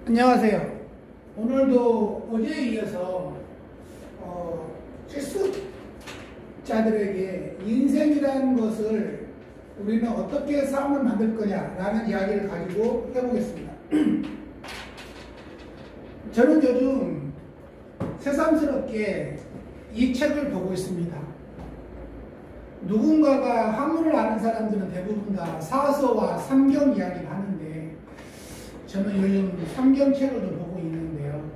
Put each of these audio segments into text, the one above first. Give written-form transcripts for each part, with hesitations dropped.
안녕하세요. 오늘도 어제에 이어서 실습자들에게 인생이라는 것을 우리는 어떻게 삶을 만들 거냐라는 이야기를 가지고 해보겠습니다. 저는 요즘 새삼스럽게 이 책을 보고 있습니다. 누군가가 한문을 아는 사람들은 대부분 다 사서와 삼경 이야기를 하는데 저는 요즘 삼경책을 좀 보고 있는데요.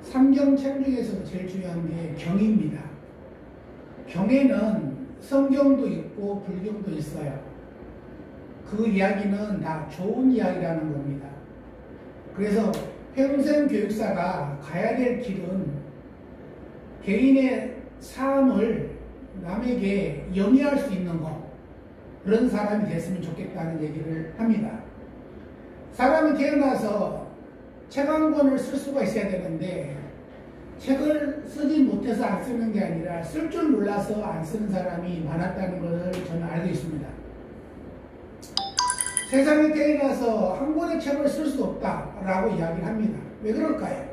삼경책 중에서도 제일 중요한 게 경입니다. 경에는 성경도 있고 불경도 있어요. 그 이야기는 다 좋은 이야기라는 겁니다. 그래서 평생 교육사가 가야 될 길은 개인의 삶을 남에게 영위할 수 있는 것, 그런 사람이 됐으면 좋겠다는 얘기를 합니다. 사람이 태어나서 책 한 권을 쓸 수가 있어야 되는데 책을 쓰지 못해서 안 쓰는 게 아니라 쓸 줄 몰라서 안 쓰는 사람이 많았다는 것을 저는 알고 있습니다. 세상에 태어나서 한 권의 책을 쓸 수 없다라고 이야기를 합니다. 왜 그럴까요?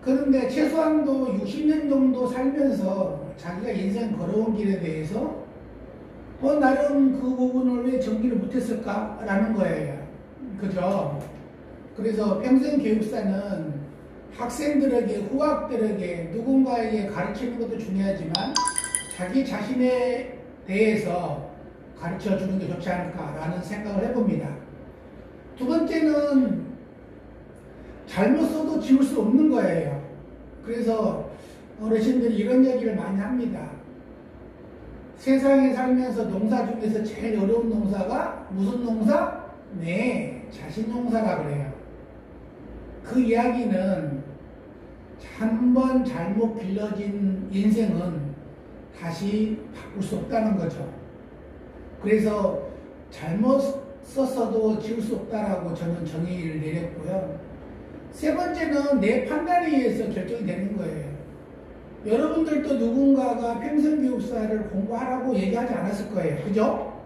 그런데 최소한도 60년 정도 살면서 자기가 인생 걸어온 길에 대해서 나름 그 부분을 왜 정리를 못했을까라는 거예요. 그죠? 그래서 평생 교육사는 학생들에게, 후학들에게, 누군가에게 가르치는 것도 중요하지만 자기 자신에 대해서 가르쳐 주는 게 좋지 않을까라는 생각을 해봅니다. 두 번째는 잘못 써도 지울 수 없는 거예요. 그래서 어르신들이 이런 얘기를 많이 합니다. 세상에 살면서 농사 중에서 제일 어려운 농사가 무슨 농사? 네, 자신 농사라 그래요. 그 이야기는 한 번 잘못 길러진 인생은 다시 바꿀 수 없다는 거죠. 그래서 잘못 썼어도 지울 수 없다라고 저는 정의를 내렸고요. 세 번째는 내 판단에 의해서 결정이 되는 거예요. 여러분들도 누군가가 평생교육사를 공부하라고 얘기하지 않았을 거예요. 그죠?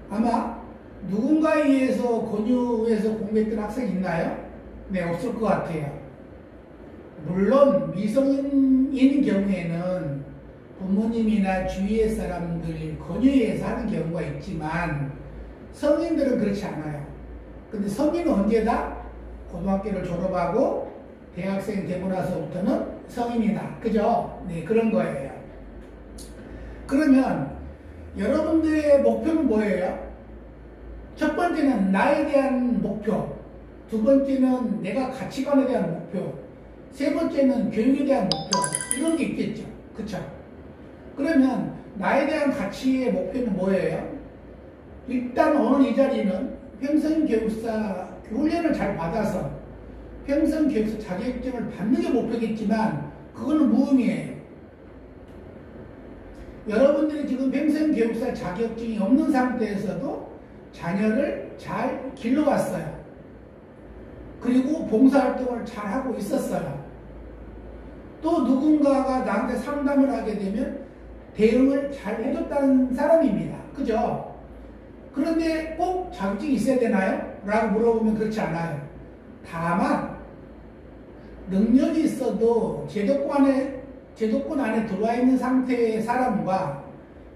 아마 누군가에 의해서 권유해서 공부했던 학생 있나요? 네, 없을 것 같아요. 물론 미성인인 경우에는 부모님이나 주위의 사람들이 권유해서 하는 경우가 있지만 성인들은 그렇지 않아요. 근데 성인은 언제다? 고등학교를 졸업하고 대학생 되고 나서부터는 성인이다. 그죠? 네, 그런 거예요. 그러면 여러분들의 목표는 뭐예요? 첫 번째는 나에 대한 목표, 두 번째는 내가 가치관에 대한 목표, 세 번째는 교육에 대한 목표, 이런 게 있겠죠. 그쵸? 그러면 나에 대한 가치의 목표는 뭐예요? 일단 오늘 이 자리는 평생교육사 훈련을 잘 받아서 평생교육사 자격증을 받는 게 목표겠지만 그거는 무의미해요. 여러분들이 지금 평생교육사 자격증이 없는 상태에서도 자녀를 잘 길러왔어요. 그리고 봉사활동을 잘 하고 있었어요. 또 누군가가 나한테 상담을 하게 되면 대응을 잘 해줬다는 사람입니다. 그죠? 그런데 꼭 자격증이 있어야 되나요? 라고 물어보면 그렇지 않아요. 다만 능력이 있어도 제도권 안에 들어와 있는 상태의 사람과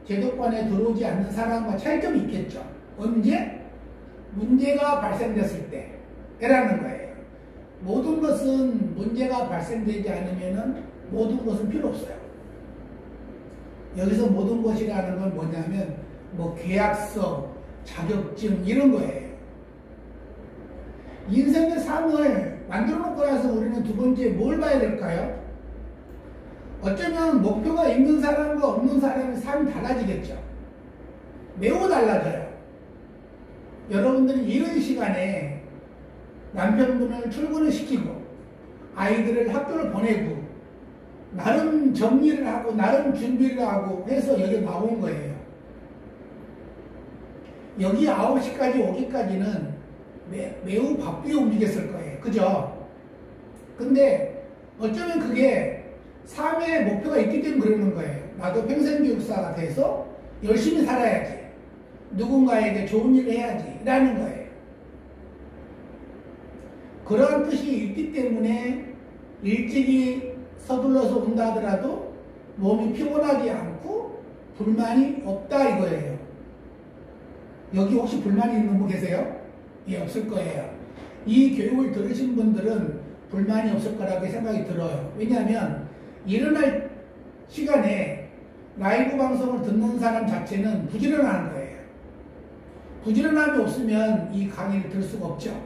제도권 안에 들어오지 않는 사람과 차이점이 있겠죠. 언제? 문제가 발생됐을 때라는 거예요. 모든 것은 문제가 발생되지 않으면 모든 것은 필요 없어요. 여기서 모든 것이라는 건 뭐냐면 계약서, 자격증 이런 거예요. 인생의 삶을 만들어 놓고 나서 우리는 두 번째 뭘 봐야 될까요? 어쩌면 목표가 있는 사람과 없는 사람의 삶이 달라지겠죠. 매우 달라져요. 여러분들은 이런 시간에 남편분을 출근을 시키고 아이들을 학교를 보내고 나름 정리를 하고 나름 준비를 하고 해서 여기 나온 거예요. 여기 9시까지 오기까지는 매우 바쁘게 움직였을 거예요. 그죠? 근데 어쩌면 그게 삶의 목표가 있기 때문에 그러는 거예요. 나도 평생교육사가 돼서 열심히 살아야지. 누군가에게 좋은 일을 해야지. 라는 거예요. 그러한 뜻이 있기 때문에 일찍이 서둘러서 온다 하더라도 몸이 피곤하지 않고 불만이 없다 이거예요. 여기 혹시 불만이 있는 분 계세요? 예, 없을 거예요. 이 교육을 들으신 분들은 불만이 없을 거라고 생각이 들어요. 왜냐하면 일어날 시간에 라이브 방송을 듣는 사람 자체는 부지런한 거예요. 부지런함이 없으면 이 강의를 들을 수가 없죠.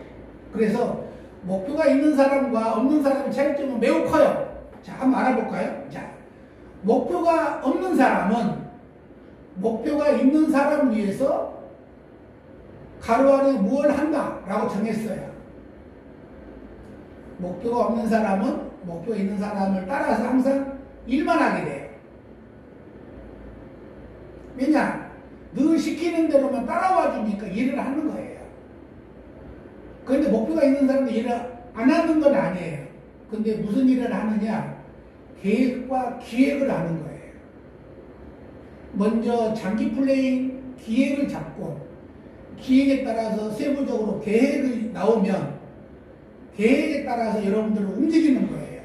그래서 목표가 있는 사람과 없는 사람의 차이점은 매우 커요. 자, 한번 알아볼까요? 자, 목표가 없는 사람은 목표가 있는 사람을 위해서 가로 안에 무엇을 한다 라고 정했어요. 목표가 없는 사람은 목표가 있는 사람을 따라서 항상 일만 하게 돼요. 왜냐? 늘 시키는 대로만 따라와 주니까 일을 하는 거예요. 그런데 목표가 있는 사람도 일을 안 하는 건 아니에요. 근데 무슨 일을 하느냐? 계획과 기획을 하는 거예요. 먼저 장기 플레잉 기획을 잡고 기획에 따라서 세부적으로 계획이 나오면 계획에 따라서 여러분들을 움직이는 거예요.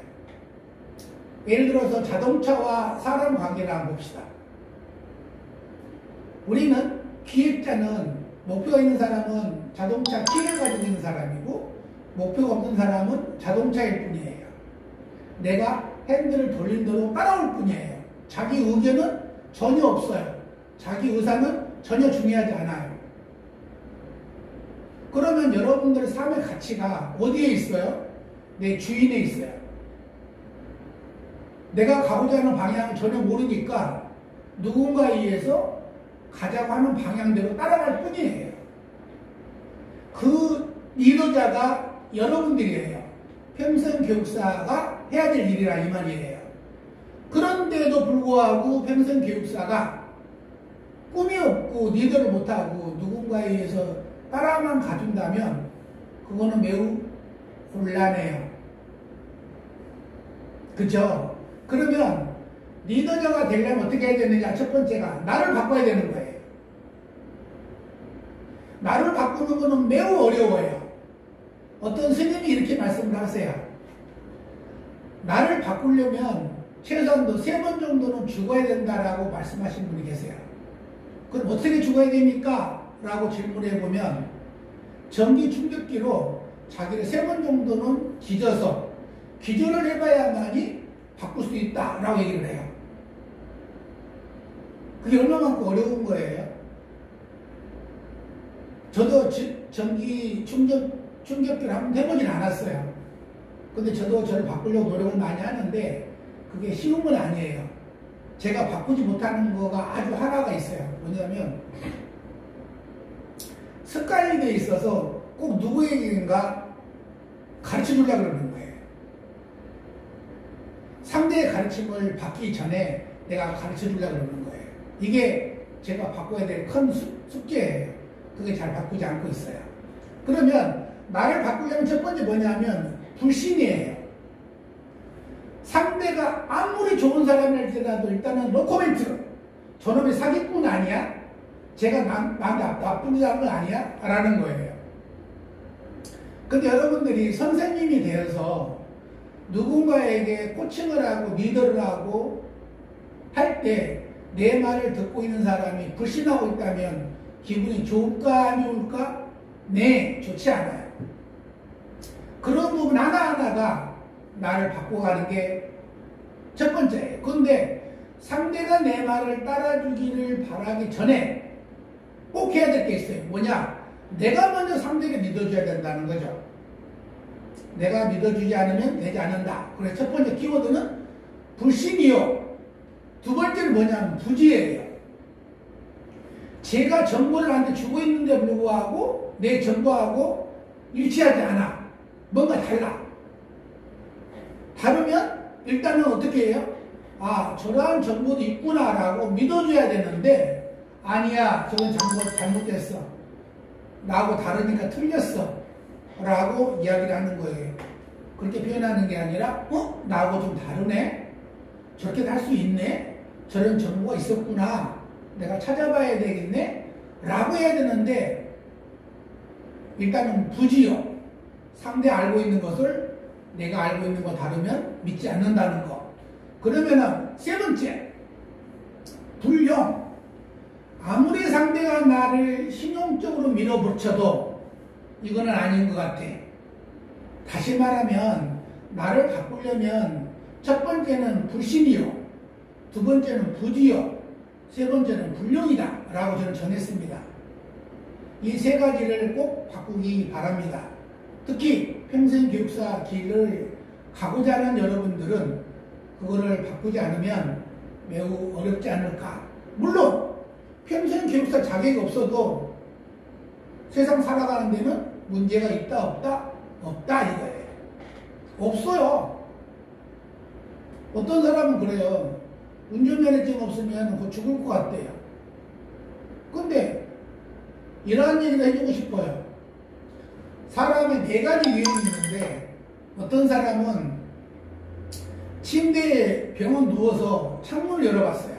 예를 들어서 자동차와 사람 관계를 한번 봅시다. 우리는 기획자는 목표가 있는 사람은 자동차 키를 가지고 있는 사람이고 목표가 없는 사람은 자동차일 뿐이에요. 내가 핸들을 돌린 대로 따라올 뿐이에요. 자기 의견은 전혀 없어요. 자기 의사는 전혀 중요하지 않아요. 그러면 여러분들의 삶의 가치가 어디에 있어요? 내 주인에 있어요. 내가 가고자 하는 방향을 전혀 모르니까 누군가에 의해서 가자고 하는 방향대로 따라갈 뿐이에요. 그 리더자가 여러분들이에요. 평생교육사가 해야 될 일이라 이 말이에요. 그런데도 불구하고 평생교육사가 꿈이 없고 리더를 못하고 누군가에 의해서 따라만 가준다면 그거는 매우 곤란해요. 그죠? 그러면 리더자가 되려면 어떻게 해야 되느냐? 첫 번째가 나를 바꿔야 되는 거예요. 나를 바꾸는 거는 매우 어려워요. 어떤 스님이 이렇게 말씀을 하세요. 나를 바꾸려면 최소한도 3번 정도는 죽어야 된다라고 말씀하신 분이 계세요. 그럼 어떻게 죽어야 됩니까? 라고 질문해 보면 전기 충격기로 자기를 3번 정도는 기져서 기절을 해봐야만이 바꿀 수 있다라고 얘기를 해요. 그게 얼마만큼 어려운 거예요. 저도 전기 충격기를 한번 해보진 않았어요. 근데 저도 저를 바꾸려고 노력을 많이 하는데 그게 쉬운 건 아니에요. 제가 바꾸지 못하는 거가 아주 하나가 있어요. 뭐냐면 습관이 돼 있어서 꼭 누구에게인가 가르쳐 주려고 그러는 거예요. 상대의 가르침을 받기 전에 내가 가르쳐 주려고 그러는 거예요. 이게 제가 바꿔야 될 큰 숙제예요. 그게 잘 바꾸지 않고 있어요. 그러면 나를 바꾸려면 첫 번째 뭐냐면 불신이에요. 상대가 아무리 좋은 사람일지라도 일단은 노코멘트. 저놈이 사기꾼 아니야? 제가 나한테 나쁜 사람은 아니야? 라는 거예요. 근데 여러분들이 선생님이 되어서 누군가에게 코칭을 하고 리더를 하고 할 때 내 말을 듣고 있는 사람이 불신하고 있다면 기분이 좋을까 안 좋을까? 네, 좋지 않아요. 그런 부분 하나하나가 나를 바꿔가는 게 첫 번째예요. 그런데 상대가 내 말을 따라주기를 바라기 전에 꼭 해야 될 게 있어요. 뭐냐? 내가 먼저 상대를 믿어줘야 된다는 거죠. 내가 믿어주지 않으면 되지 않는다. 그래서 첫 번째 키워드는 불신이요. 두 번째는 뭐냐면 부지예요. 제가 정보를 나한테 주고 있는데 불구하고 내 정보하고 일치하지 않아. 뭔가 달라. 다르면 일단은 어떻게 해요? 아, 저러한 정보도 있구나라고 믿어줘야 되는데 아니야, 저건 정보 잘못됐어. 나하고 다르니까 틀렸어. 라고 이야기를 하는 거예요. 그렇게 표현하는 게 아니라 나하고 좀 다르네? 저렇게 할 수 있네? 저런 정보가 있었구나. 내가 찾아봐야 되겠네? 라고 해야 되는데 일단은 부지요. 상대 알고 있는 것을 내가 알고 있는 거 다르면 믿지 않는다는 거. 그러면은 세 번째, 불용. 아무리 상대가 나를 신용적으로 밀어붙여도 이거는 아닌 것 같아. 다시 말하면 나를 바꾸려면 첫 번째는 불신이요, 두 번째는 부지요, 세 번째는 불용이다 라고 저는 정했습니다. 이 세 가지를 꼭 바꾸기 바랍니다. 특히 평생교육사 길을 가고자 하는 여러분들은 그거를 바꾸지 않으면 매우 어렵지 않을까. 물론 평생교육사 자격이 없어도 세상 살아가는 데는 문제가 있다 없다? 없다 이거예요. 없어요. 어떤 사람은 그래요. 운전면허증 없으면 곧 죽을 것 같대요. 근데 이러한 얘기를 해주고 싶어요. 사람의 네 가지 유형이 있는데 어떤 사람은 침대에 병원 누워서 창문을 열어봤어요.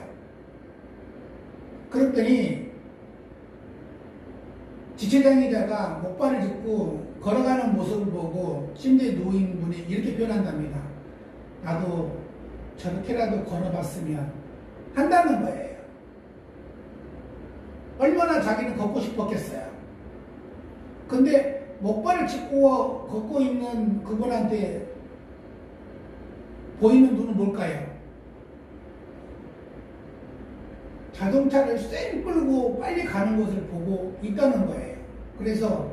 그랬더니 지체장애자가 목발을 짚고 걸어가는 모습을 보고 침대에 누워있는 분이 이렇게 표현한답니다. 나도 저렇게라도 걸어봤으면 한다는 거예요. 얼마나 자기는 걷고 싶었겠어요. 근데 목발을 짚고 걷고 있는 그분한테 보이는 눈은 뭘까요? 자동차를 쌩 끌고 빨리 가는 것을 보고 있다는 거예요. 그래서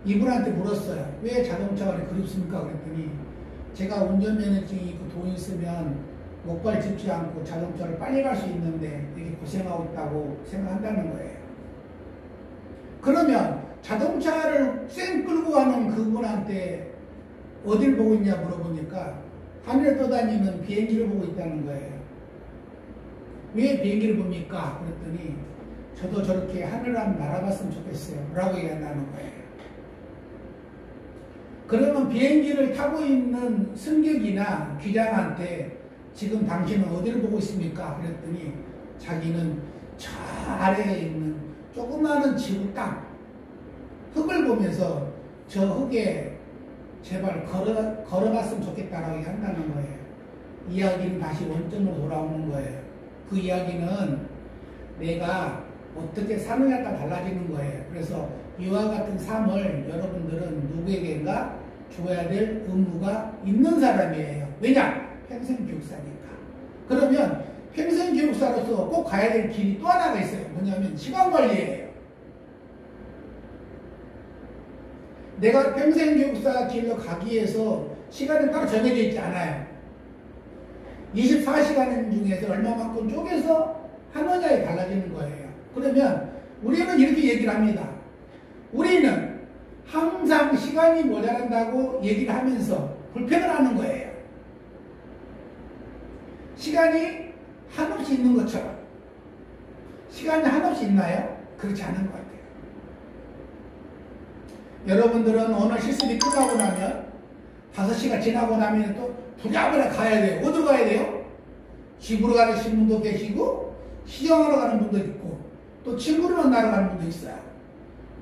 이분한테 물었어요. 왜 자동차가 그립습니까? 그랬더니 제가 운전면허증이 있고 돈 있으면 목발 짚지 않고 자동차를 빨리 갈 수 있는데 되게 고생하고 있다고 생각한다는 거예요. 그러면 자동차를 쌩 끌고 가는 그분한테 어딜 보고 있냐 물어보니까 하늘에 떠다니는 비행기를 보고 있다는 거예요. 왜 비행기를 봅니까? 그랬더니 저도 저렇게 하늘을 한번 날아봤으면 좋겠어요 라고 얘기한다는 거예요. 그러면 비행기를 타고 있는 승객이나 기장한테 지금 당신은 어디를 보고 있습니까? 그랬더니 자기는 저 아래에 있는 조그마한 지구 땅 흙을 보면서 저 흙에 제발 걸어봤으면 좋겠다라고 한다는 거예요. 이야기는 다시 원점으로 돌아오는 거예요. 그 이야기는 내가 어떻게 사느냐에 따라 달라지는 거예요. 그래서 이와 같은 삶을 여러분들은 누구에게인가 줘야 될 의무가 있는 사람이에요. 왜냐? 평생교육사니까. 그러면 평생교육사로서 꼭 가야 될 길이 또 하나가 있어요. 뭐냐면 시간관리예요. 내가 평생교육사 길로 가기 위해서 시간은 따로 정해져 있지 않아요. 24시간 중에서 얼마만큼 쪼개서 하느냐에 달라지는 거예요. 그러면 우리는 이렇게 얘기를 합니다. 우리는 항상 시간이 모자란다고 얘기를 하면서 불평을 하는 거예요. 시간이 한없이 있는 것처럼. 시간이 한없이 있나요? 그렇지 않은 것 같아요. 여러분들은 오늘 실습이 끝나고 나면 5시가 지나고 나면 또 부랴부랴 가야 돼요. 어디로 가야 돼요? 집으로 가시는 분도 계시고 시장하러 가는 분도 있고 또 친구를 만나러 가는 분도 있어요.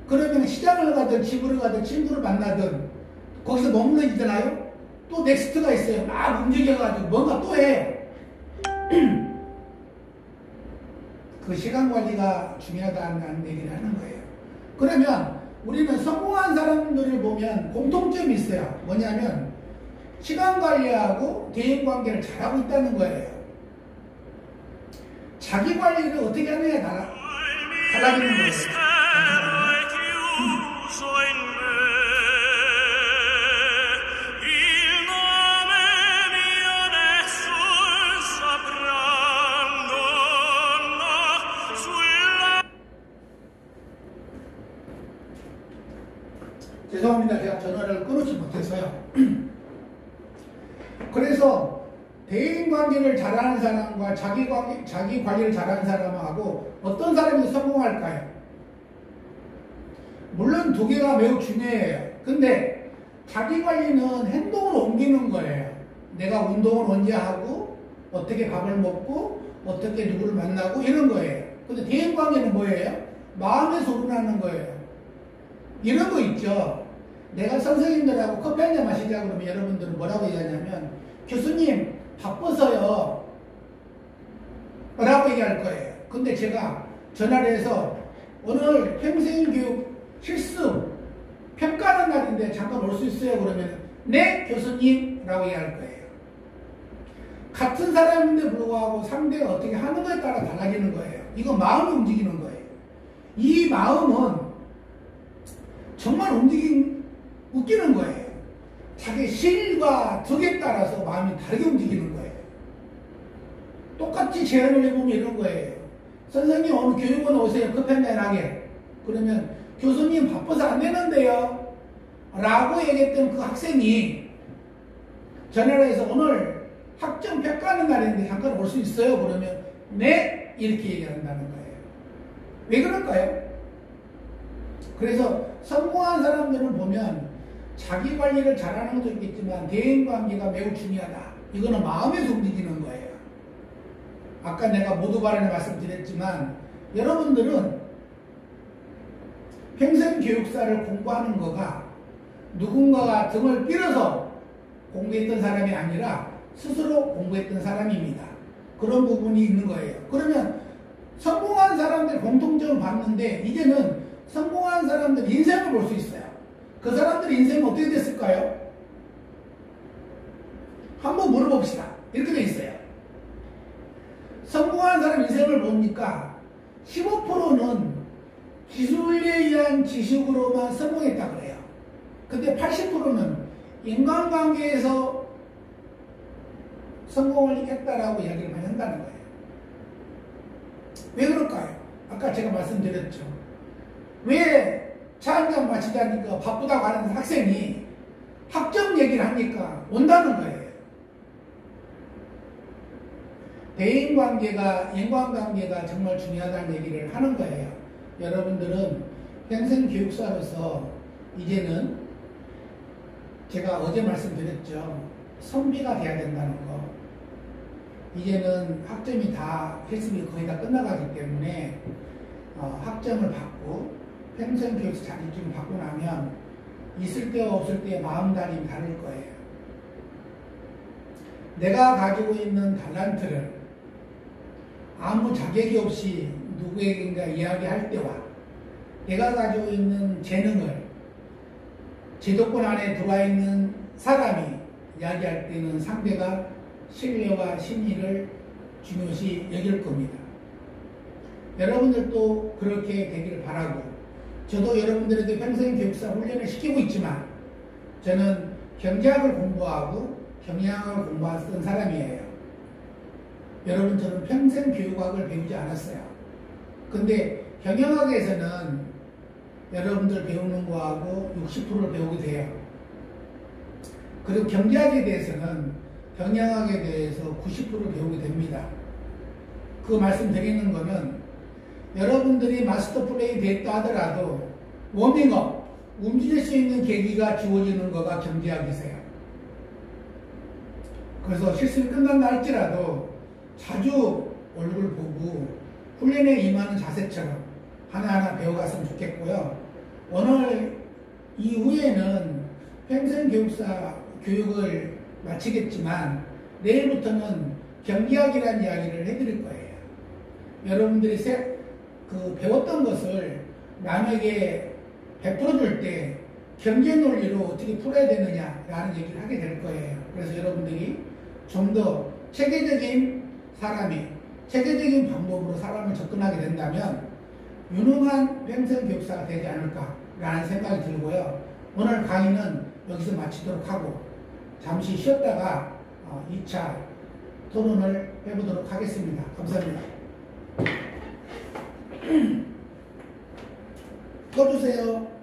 그러면 시장을 가든 집으로 가든 친구를 만나든 거기서 머물러지잖아요. 또 넥스트가 있어요. 막 움직여가지고 뭔가 또 해. 그 시간 관리가 중요하다는 얘기를 하는 거예요. 그러면 우리는 성공한 사람들을 보면 공통점이 있어요. 뭐냐면 시간 관리하고 대인관계를 잘하고 있다는 거예요. 자기 관리를 어떻게 하느냐에 달라지는 거예요. 죄송합니다. 제가 전화를 끊지 못해서요. 그래서 대인관계를 잘하는 사람과 자기 관리를 잘하는 사람하고 어떤 사람이 성공할까요? 물론 두 개가 매우 중요해요. 근데 자기 관리는 행동으로 옮기는 거예요. 내가 운동을 언제 하고 어떻게 밥을 먹고 어떻게 누구를 만나고 이런 거예요. 근데 대인관계는 뭐예요? 마음에서 우러나는 거예요. 이런 거 있죠. 내가 선생님들하고 커피 한잔 마시자 그러면 여러분들은 뭐라고 얘기하냐면 교수님 바빠서요 라고 얘기할 거예요. 근데 제가 전화를 해서 오늘 평생교육 실습 평가하는 날인데 잠깐 올 수 있어요? 그러면 네 교수님 라고 얘기할 거예요. 같은 사람인데 불구하고 상대가 어떻게 하는 거에 따라 달라지는 거예요. 이건 마음이 움직이는 거예요. 이 마음은 정말 웃기는 거예요. 자기 실과 덕에 따라서 마음이 다르게 움직이는 거예요. 똑같이 제안을 해보면 이런 거예요. 선생님 오늘 교육원 오세요. 커피 한잔 하게. 그러면 교수님 바빠서 안 되는데요 라고 얘기했던 그 학생이 전화를 해서 오늘 학점 평가하는 날인데 잠깐 올 수 있어요? 그러면 네 이렇게 얘기한다는 거예요. 왜 그럴까요? 그래서 성공한 사람들은 보면 자기 관리를 잘하는 것도 있겠지만 대인관계가 매우 중요하다. 이거는 마음에서 움직이는 거예요. 아까 내가 모두 발언에 말씀드렸지만 여러분들은 평생 교육사를 공부하는 거가 누군가가 등을 빌어서 공부했던 사람이 아니라 스스로 공부했던 사람입니다. 그런 부분이 있는 거예요. 그러면 성공한 사람들 공통점을 봤는데 이제는 성공한 사람들 인생을 볼 수 있어요. 그 사람들 인생은 어떻게 됐을까요? 한번 물어봅시다. 이렇게 돼 있어요. 성공한 사람 인생을 보니까 15%는 기술에 의한 지식으로만 성공했다 그래요. 근데 80%는 인간관계에서 성공을 했다라고 이야기를 많이 한다는 거예요. 왜 그럴까요? 아까 제가 말씀드렸죠. 왜 차 한잔 마시자니까 바쁘다고 하는 학생이 학점 얘기를 하니까 온다는 거예요. 대인관계가, 인간관계가 정말 중요하다는 얘기를 하는 거예요. 여러분들은 평생 교육사로서 이제는 제가 어제 말씀드렸죠. 선비가 돼야 된다는 거. 이제는 학점이 다 필습이 거의 다 끝나가기 때문에 학점을 받고 평생 교육사 자격증을 받고 나면 있을 때와 없을 때의 마음가짐이 다를 거예요. 내가 가지고 있는 달란트를 아무 자격이 없이 누구에게인가 이야기할 때와 내가 가지고 있는 재능을 제도권 안에 들어와 있는 사람이 이야기할 때는 상대가 신뢰와 신의를 중요시 여길 겁니다. 여러분들도 그렇게 되기를 바라고 저도 여러분들에게 평생 교육사 훈련을 시키고 있지만 저는 경제학을 공부하고 경영학을 공부했던 사람이에요. 여러분처럼 평생 교육학을 배우지 않았어요. 근데 경영학에서는 여러분들 배우는 거하고 60%를 배우게 돼요. 그리고 경제학에 대해서는 경영학에 대해서 90%를 배우게 됩니다. 그 말씀 드리는 거는 여러분들이 마스터 플레이 됐다 하더라도 워밍업, 움직일 수 있는 계기가 주어지는 거가 경제학이세요. 그래서 실습이 끝난다 할지라도 자주 얼굴 보고 훈련에 임하는 자세처럼 하나하나 배워갔으면 좋겠고요. 오늘 이후에는 평생 교육사 교육을 마치겠지만 내일부터는 경제학이라는 이야기를 해드릴 거예요. 여러분들이 배웠던 것을 남에게 베풀어줄 때 경제 논리로 어떻게 풀어야 되느냐라는 얘기를 하게 될 거예요. 그래서 여러분들이 좀 더 체계적인 체계적인 방법으로 사람을 접근하게 된다면 유능한 평생 교육사가 되지 않을까라는 생각이 들고요. 오늘 강의는 여기서 마치도록 하고 잠시 쉬었다가 2차 토론을 해보도록 하겠습니다. 감사합니다. 꺼주세요.